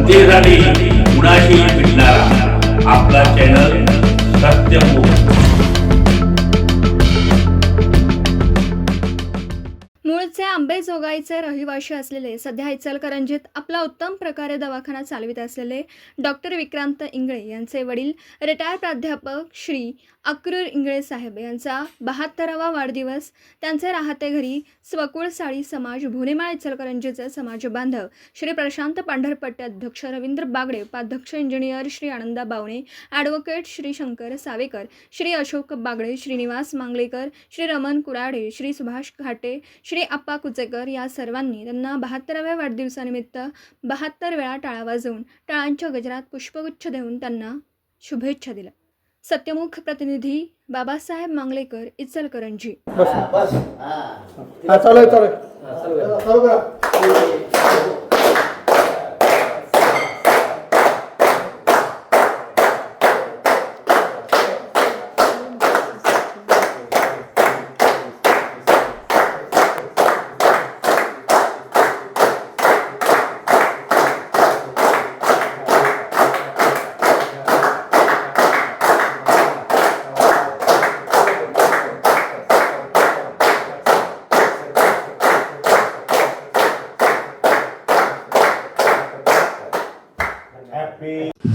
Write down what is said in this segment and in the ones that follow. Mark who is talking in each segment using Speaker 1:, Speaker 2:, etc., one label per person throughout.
Speaker 1: जनतेसाठी कुणाशी भेटणारा आपला चॅनल सत्यमुख।
Speaker 2: मूळचे अंबेजोगाईचे रहिवाशी असलेले सध्या इचलकरंजीत आपला उत्तम प्रकारे दवाखाना चालवित असलेले डॉक्टर विक्रांत इंगळे यांचे वडील रिटायर प्राध्यापक श्री अक्रूर इंगळे साहेब यांचा 72वा वाढदिवस त्यांचे राहते घरी स्वकुळसाळी समाज भोनेमाळ इचलकरंजीचे समाज बांधव श्री प्रशांत पांढरपट्टे, अध्यक्ष रवींद्र बागडे, उपाध्यक्ष इंजिनियर श्री आनंदा बावणे, ॲडव्होकेट श्री शंकर सावेकर, श्री अशोक बागडे, श्रीनिवास मांगलेकर, श्री रमण कुराडे, श्री सुभाष घाटे, श्री आप्पा कुचेकर या सर्वांनी त्यांना 72व्या वाढदिवसानिमित्त 72 वेळा टाळा वाजवून टाळांच्या गजरात पुष्पगुच्छ देऊन त्यांना शुभेच्छा दिल्या। सत्यमुख प्रतिनिधी बाबासाहेब मांगलेकर, इचलकरंजी।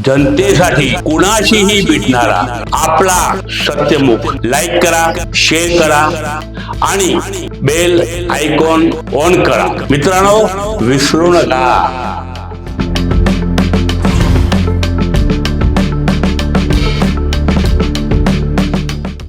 Speaker 1: जनतेसाठी कुणाशीही भेटणारा आपला सत्यमुख। लाईक करा, शेअर करा आणि बेल आयकॉन ऑन करा। मित्रांनो, विसरू नका।